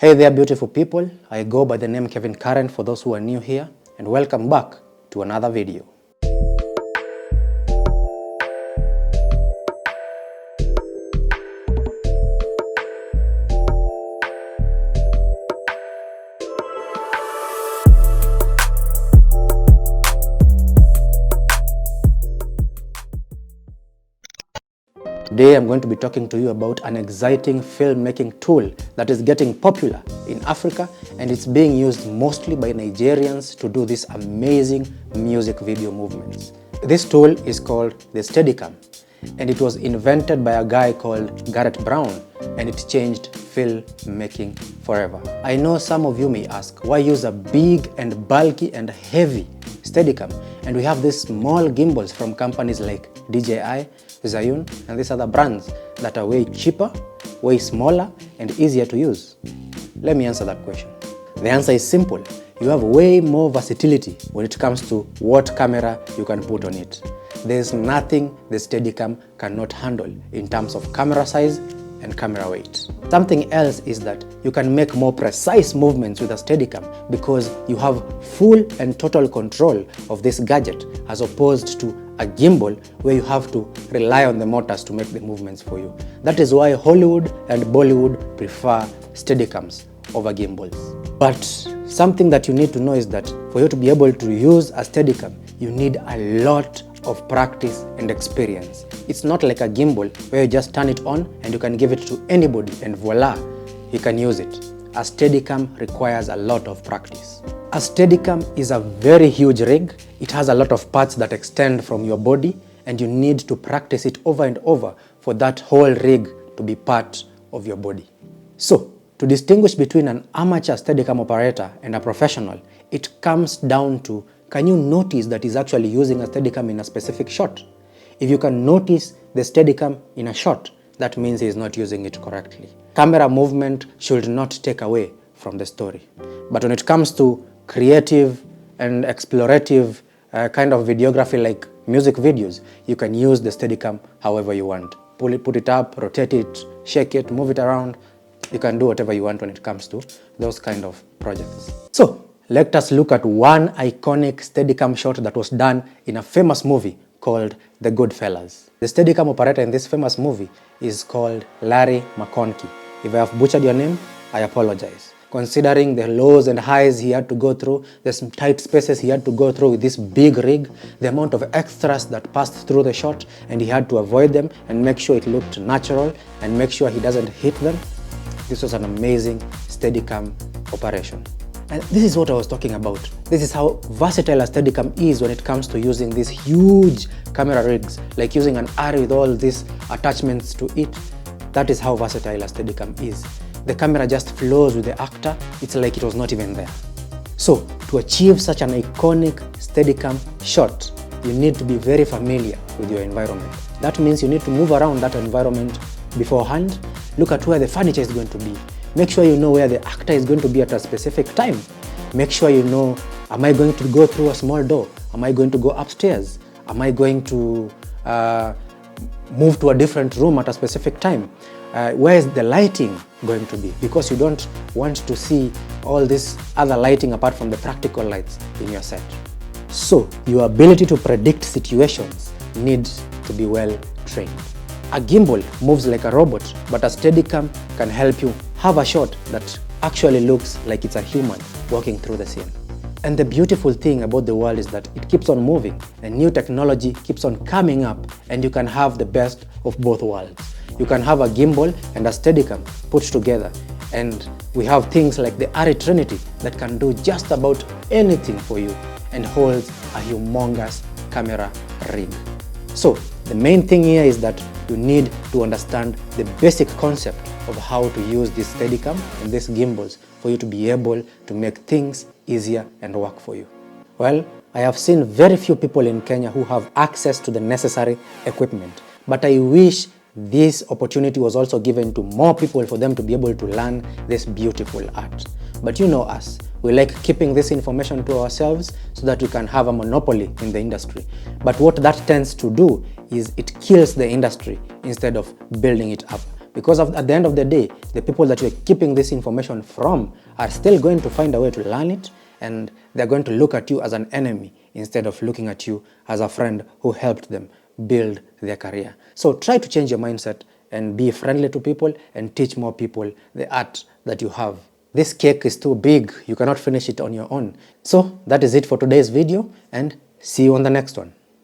Hey there beautiful people, I go by the name Kevin Karen for those who are new here, and welcome back to another video. Today I'm going to be talking to you about an exciting filmmaking tool that is getting popular in Africa, and it's being used mostly by Nigerians to do these amazing music video movements. This tool is called the Steadicam, and it was invented by a guy called Garrett Brown, and it changed filmmaking forever. I know some of you may ask, why use a big and bulky and heavy Steadicam? And we have these small gimbals from companies like DJI, Zhiyun, and these other brands that are way cheaper, way smaller, and easier to use. Let me answer that question. The answer is simple. You have way more versatility when it comes to what camera you can put on it. There's nothing the Steadicam cannot handle in terms of camera size and camera weight. Something else is that you can make more precise movements with a Steadicam because you have full and total control of this gadget, as opposed to a gimbal where you have to rely on the motors to make the movements for you. That is why Hollywood and Bollywood prefer Steadicams over gimbals. But something that you need to know is that for you to be able to use a Steadicam, you need a lot of practice and experience. It's not like a gimbal where you just turn it on and you can give it to anybody and voila, you can use it. A Steadicam requires a lot of practice. A Steadicam is a very huge rig. It has a lot of parts that extend from your body, and you need to practice it over and over for that whole rig to be part of your body. So, to distinguish between an amateur Steadicam operator and a professional, it comes down to, can you notice that he's actually using a Steadicam in a specific shot? If you can notice the Steadicam in a shot, that means he's not using it correctly. Camera movement should not take away from the story. But when it comes to creative and explorative kind of videography like music videos, you can use the Steadicam however you want. Put it up, rotate it, shake it, move it around. You can do whatever you want when it comes to those kind of projects. So, let us look at one iconic Steadicam shot that was done in a famous movie called The Goodfellas. The Steadicam operator in this famous movie is called Larry McConkie. If I have butchered your name, I apologize. Considering the lows and highs he had to go through, the tight spaces he had to go through with this big rig, the amount of extras that passed through the shot, and he had to avoid them and make sure it looked natural and make sure he doesn't hit them. This was an amazing Steadicam operation. And this is what I was talking about. This is how versatile a Steadicam is when it comes to using these huge camera rigs, like using an Arri with all these attachments to it. That is how versatile a Steadicam is. The camera just flows with the actor. It's like it was not even there. So, to achieve such an iconic Steadicam shot, you need to be very familiar with your environment. That means you need to move around that environment beforehand. Look at where the furniture is going to be. Make sure you know where the actor is going to be at a specific time. Make sure you know, am I going to go through a small door? Am I going to go upstairs? Am I going to move to a different room at a specific time? Where is the lighting going to be? Because you don't want to see all this other lighting apart from the practical lights in your set. So, your ability to predict situations needs to be well trained. A gimbal moves like a robot, but a Steadicam can help you have a shot that actually looks like it's a human walking through the scene. And the beautiful thing about the world is that it keeps on moving, and new technology keeps on coming up, and you can have the best of both worlds. You can have a gimbal and a Steadicam put together, and we have things like the Arri Trinity that can do just about anything for you and holds a humongous camera rig. So, the main thing here is that you need to understand the basic concept of how to use this Steadicam and these gimbals for you to be able to make things easier and work for you. Well, I have seen very few people in Kenya who have access to the necessary equipment, but I wish this opportunity was also given to more people for them to be able to learn this beautiful art. But you know us, we like keeping this information to ourselves so that we can have a monopoly in the industry. But what that tends to do is it kills the industry instead of building it up. because at the end of the day, the people that you're keeping this information from are still going to find a way to learn it, and they're going to look at you as an enemy instead of looking at you as a friend who helped them build their career. So try to change your mindset and be friendly to people and teach more people the art that you have. This cake is too big, you cannot finish it on your own. So that is it for today's video, and see you on the next one.